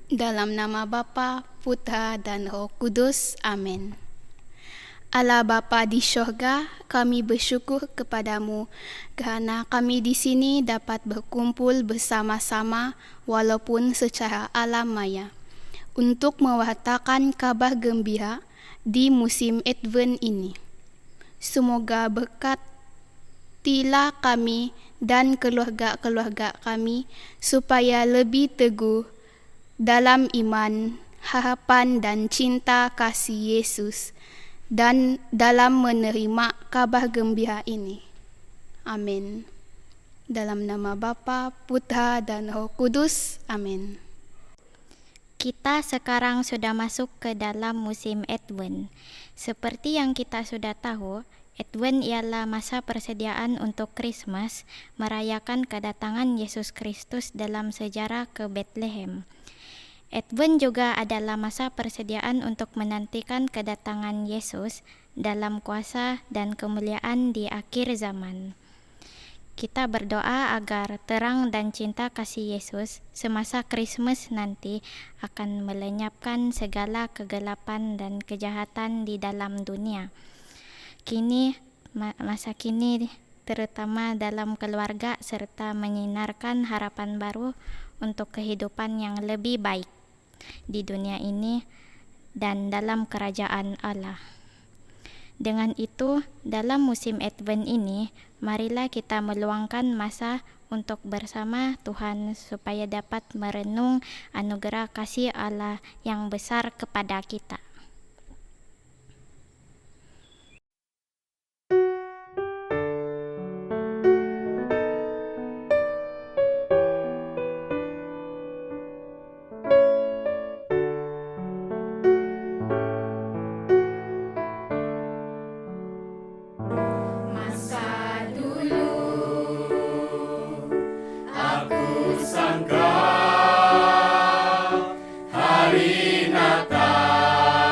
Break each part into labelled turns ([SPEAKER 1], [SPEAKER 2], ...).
[SPEAKER 1] Dalam nama Bapa, Putra, dan Roh Kudus. Amin. Allah Bapa di syurga, kami bersyukur kepadamu kerana kami di sini dapat berkumpul bersama-sama walaupun secara alam maya untuk mewartakan kabar gembira di musim Advent ini. Semoga berkatilah kami dan keluarga-keluarga kami supaya lebih teguh dalam iman, harapan dan cinta kasih Yesus dan dalam menerima kabar gembira ini. Amin. Dalam nama Bapa, Putra dan Roh Kudus. Amin.
[SPEAKER 2] Kita sekarang sudah masuk ke dalam musim Advent. Seperti yang kita sudah tahu, Advent ialah masa persediaan untuk Krismas, merayakan kedatangan Yesus Kristus dalam sejarah ke Bethlehem. Advent juga adalah masa persediaan untuk menantikan kedatangan Yesus dalam kuasa dan kemuliaan di akhir zaman. Kita berdoa agar terang dan cinta kasih Yesus semasa Krismas nanti akan melenyapkan segala kegelapan dan kejahatan di dalam dunia. Masa kini terutama dalam keluarga serta menyinarkan harapan baru untuk kehidupan yang lebih baik di dunia ini dan dalam kerajaan Allah. Dengan itu, dalam musim Advent ini, marilah kita meluangkan masa untuk bersama Tuhan supaya dapat merenung anugerah kasih Allah yang besar kepada kita.
[SPEAKER 3] Sangka hari Natal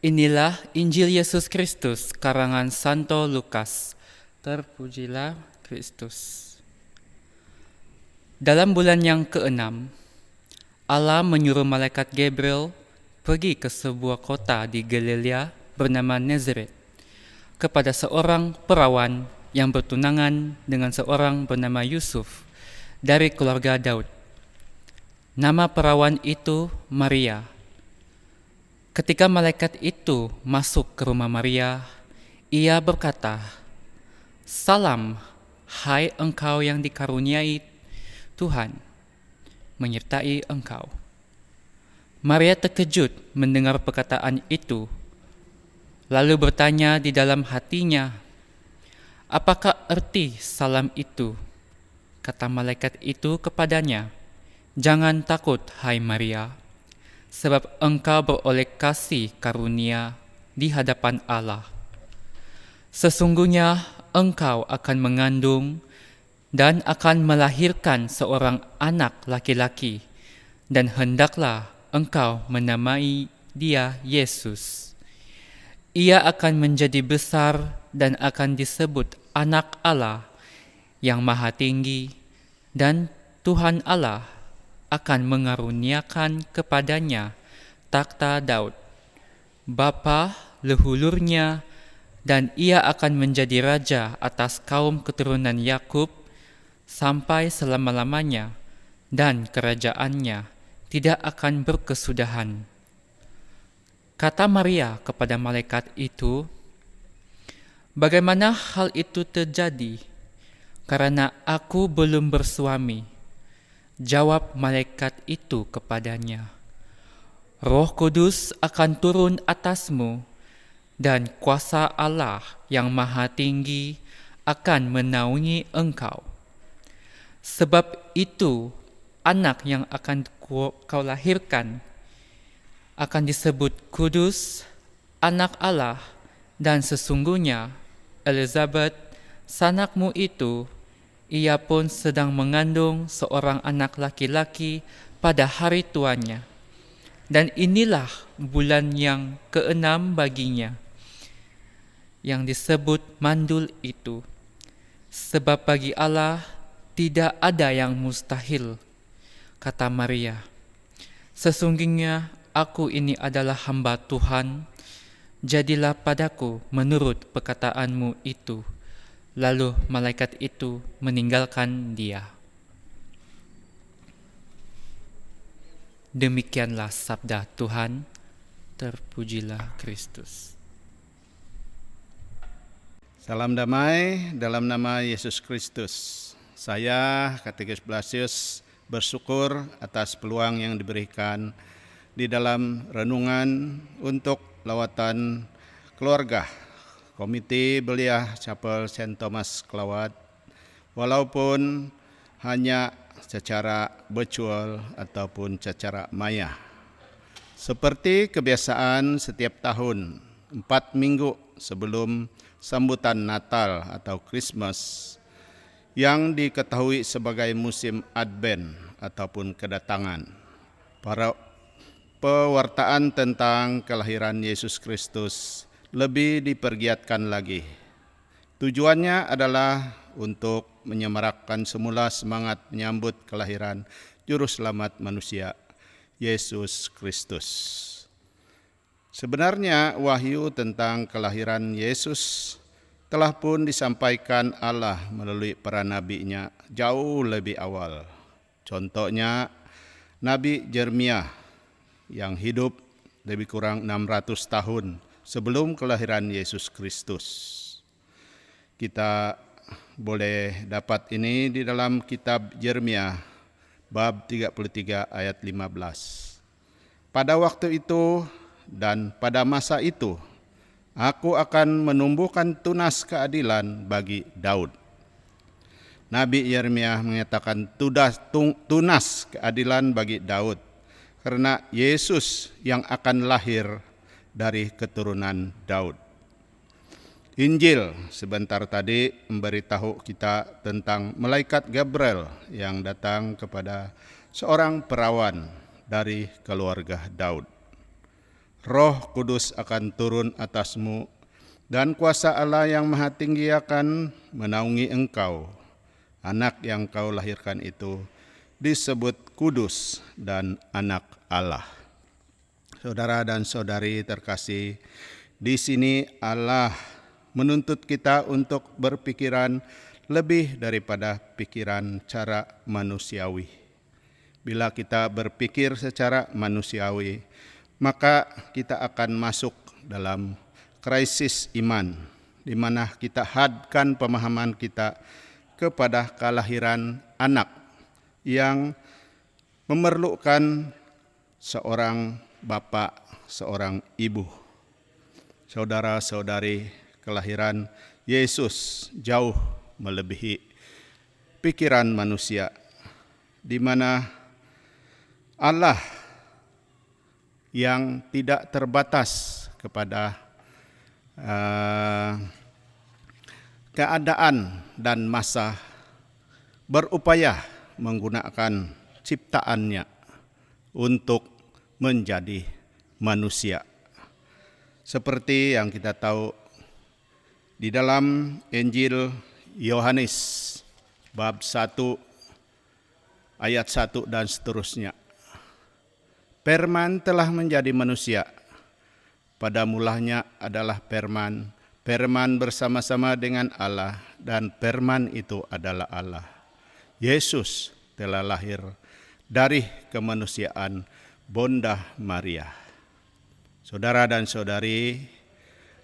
[SPEAKER 3] Inilah Injil Yesus Kristus karangan Santo Lukas. Terpujilah Kristus. Dalam bulan yang ke-6, Allah menyuruh malaikat Gabriel pergi ke sebuah kota di Galilea bernama Nazaret kepada seorang perawan yang bertunangan dengan seorang bernama Yusuf dari keluarga Daud. Nama perawan itu Maria. Ketika malaikat itu masuk ke rumah Maria, ia berkata, "Salam, hai engkau yang dikaruniai Tuhan menyertai engkau." Maria terkejut mendengar perkataan itu, lalu bertanya di dalam hatinya, "Apakah arti salam itu?" Kata malaikat itu kepadanya, "Jangan takut, hai Maria, sebab engkau beroleh kasih karunia di hadapan Allah. Sesungguhnya engkau akan mengandung dan akan melahirkan seorang anak laki-laki, dan hendaklah engkau menamai dia Yesus. Ia akan menjadi besar dan akan disebut Anak Allah yang Maha Tinggi, dan Tuhan Allah akan mengaruniakan kepadanya takhta Daud, bapa leluhurnya, dan ia akan menjadi raja atas kaum keturunan Yakub sampai selama-lamanya, dan kerajaannya tidak akan berkesudahan." Kata Maria kepada malaikat itu, "Bagaimana hal itu terjadi? Karena aku belum bersuami." Jawab malaikat itu kepadanya, "Roh Kudus akan turun atasmu, dan kuasa Allah yang Maha Tinggi akan menaungi engkau. Sebab itu, anak yang akan kau lahirkan akan disebut kudus, Anak Allah, dan sesungguhnya Elizabeth, sanakmu itu, ia pun sedang mengandung seorang anak laki-laki pada hari tuanya. Dan inilah bulan yang ke-6 baginya, yang disebut mandul itu. Sebab bagi Allah tidak ada yang mustahil." Kata Maria, "Sesungguhnya aku ini adalah hamba Tuhan, jadilah padaku menurut perkataanmu itu." Lalu malaikat itu meninggalkan dia. Demikianlah sabda Tuhan. Terpujilah Kristus.
[SPEAKER 4] Salam damai dalam nama Yesus Kristus. Saya, Katekis Blasius, bersyukur atas peluang yang diberikan di dalam renungan untuk lawatan keluarga Komite Belia Chapel St. Thomas Kelawat, walaupun hanya secara virtual ataupun secara maya. Seperti kebiasaan setiap tahun, 4 minggu sebelum sambutan Natal atau Christmas, yang diketahui sebagai musim Advent ataupun kedatangan, para pewartaan tentang kelahiran Yesus Kristus lebih dipergiatkan lagi. Tujuannya adalah untuk menyemarakkan semula semangat menyambut kelahiran Juru Selamat manusia, Yesus Kristus. Sebenarnya wahyu tentang kelahiran Yesus telah pun disampaikan Allah melalui para nabi-Nya jauh lebih awal. Contohnya Nabi Yeremia yang hidup lebih kurang 600 tahun sebelum kelahiran Yesus Kristus. Kita boleh dapat ini di dalam kitab Yeremia bab 33 ayat 15. "Pada waktu itu dan pada masa itu, Aku akan menumbuhkan tunas keadilan bagi Daud." Nabi Yeremia mengatakan tunas keadilan bagi Daud, karena Yesus yang akan lahir dari keturunan Daud. Injil sebentar tadi memberitahu kita tentang malaikat Gabriel yang datang kepada seorang perawan dari keluarga Daud. Roh Kudus akan turun atasmu, dan kuasa Allah yang Maha Tinggi akan menaungi engkau. Anak yang kau lahirkan itu disebut kudus dan anak Allah. Saudara dan saudari terkasih, di sini Allah menuntut kita untuk berpikiran lebih daripada pikiran cara manusiawi. Bila kita berpikir secara manusiawi, maka kita akan masuk dalam krisis iman, di mana kita hadkan pemahaman kita kepada kelahiran anak yang memerlukan seorang bapak, seorang ibu. Saudara-saudari, kelahiran Yesus jauh melebihi pikiran manusia, di mana Allah yang tidak terbatas kepada keadaan dan masa berupaya menggunakan ciptaannya untuk menjadi manusia. Seperti yang kita tahu di dalam Injil Yohanes bab 1 ayat 1 dan seterusnya. Firman telah menjadi manusia. Pada mulanya adalah Firman. Firman bersama-sama dengan Allah, dan Firman itu adalah Allah. Yesus telah lahir dari kemanusiaan Bonda Maria. Saudara dan saudari,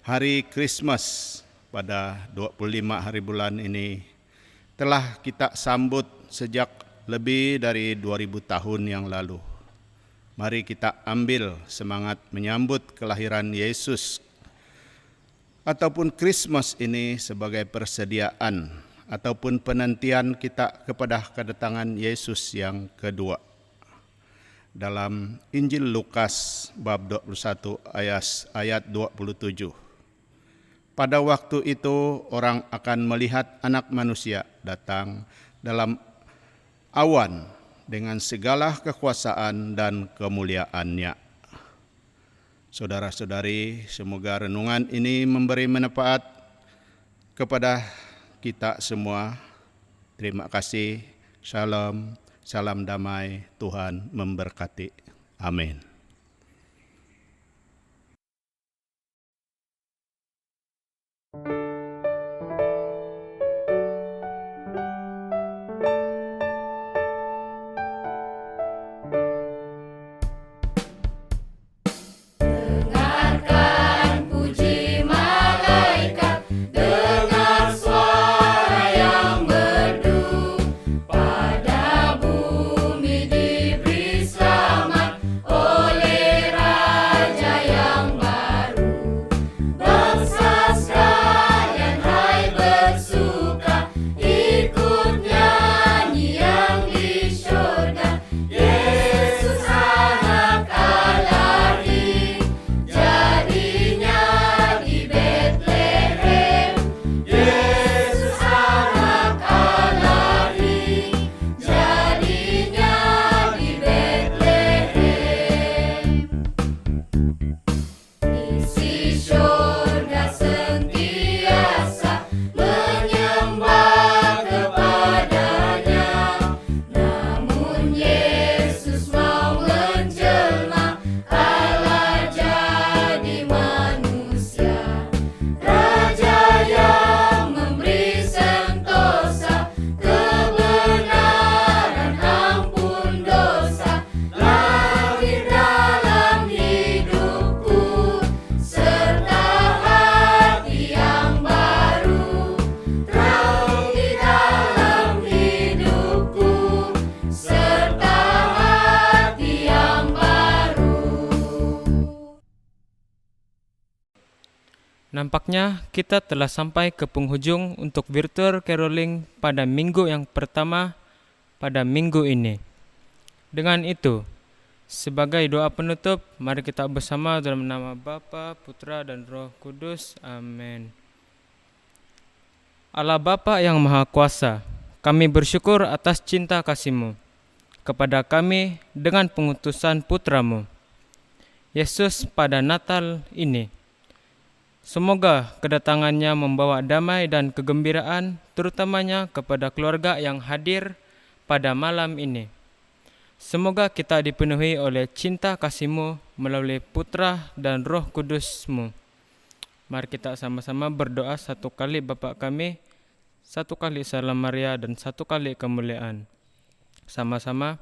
[SPEAKER 4] hari Krismas pada 25 hari bulan ini telah kita sambut sejak lebih dari 2000 tahun yang lalu. Mari kita ambil semangat menyambut kelahiran Yesus ataupun Krismas ini sebagai persediaan ataupun penantian kita kepada kedatangan Yesus yang kedua. Dalam Injil Lukas bab 21 ayat 27. Pada waktu itu orang akan melihat Anak Manusia datang dalam awan dengan segala kekuasaan dan kemuliaannya. Saudara-saudari, semoga renungan ini memberi manfaat kepada kita semua. Terima kasih. Shalom, salam damai, Tuhan memberkati. Amin.
[SPEAKER 3] Nampaknya kita telah sampai ke penghujung untuk virtual caroling pada minggu yang pertama pada minggu ini. Dengan itu, sebagai doa penutup, mari kita bersama dalam nama Bapa, Putra, dan Roh Kudus. Amin. Allah Bapa yang Maha Kuasa, kami bersyukur atas cinta kasih-Mu kepada kami dengan pengutusan Putra-Mu. Yesus pada Natal ini. Semoga kedatangannya membawa damai dan kegembiraan, terutamanya kepada keluarga yang hadir pada malam ini. Semoga kita dipenuhi oleh cinta kasih-Mu melalui Putra dan Roh Kudus-Mu. Mari kita sama-sama berdoa 1 kali Bapa kami, 1 kali Salam Maria, dan 1 kali kemuliaan. Sama-sama.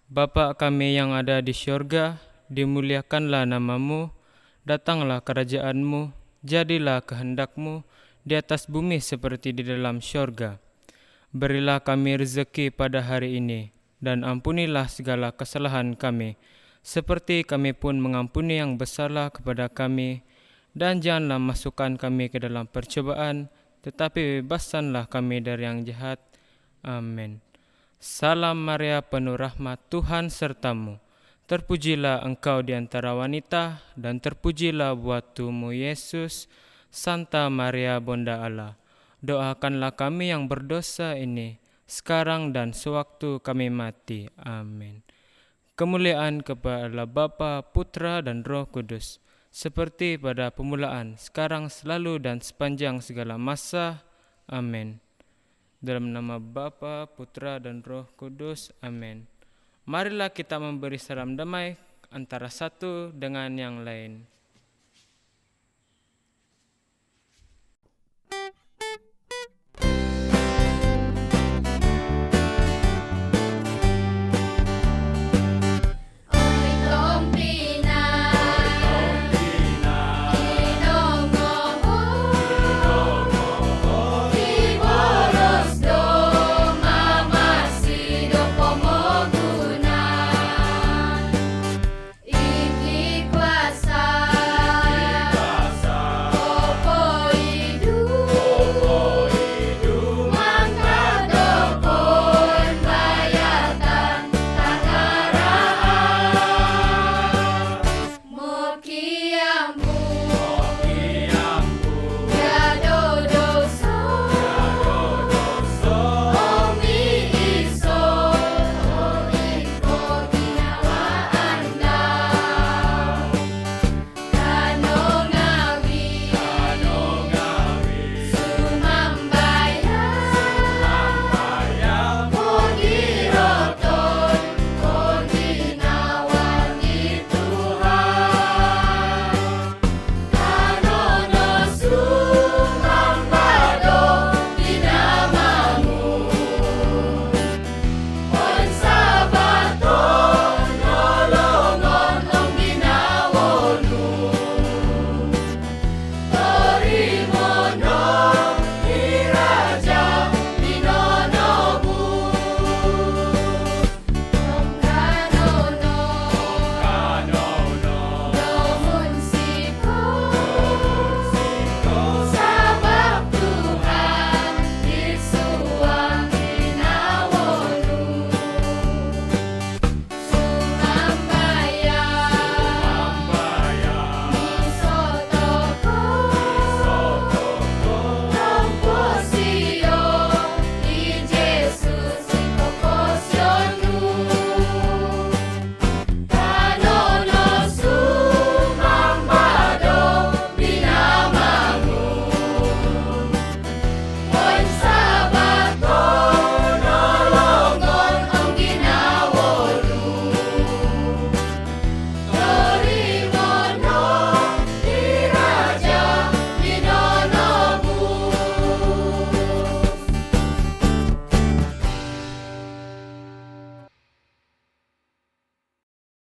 [SPEAKER 3] Bapa kami yang ada di syurga, dimuliakanlah nama-Mu, datanglah kerajaan-Mu, jadilah kehendak-Mu di atas bumi seperti di dalam syurga. Berilah kami rezeki pada hari ini, dan ampunilah segala kesalahan kami, seperti kami pun mengampuni yang bersalah kepada kami. Dan janganlah masukkan kami ke dalam percobaan, tetapi bebaskanlah kami dari yang jahat. Amin. Salam Maria, penuh rahmat, Tuhan sertamu. Terpujilah engkau di antara wanita, dan terpujilah buah tubuh-Mu Yesus. Santa Maria, Bunda Allah, doakanlah kami yang berdosa ini, sekarang dan sewaktu kami mati. Amin. Kemuliaan kepada Bapa, Putra, dan Roh Kudus, seperti pada permulaan, sekarang, selalu, dan sepanjang segala masa. Amin. Dalam nama Bapa, Putra, dan Roh Kudus. Amin. Marilah kita memberi salam damai antara satu dengan yang lain.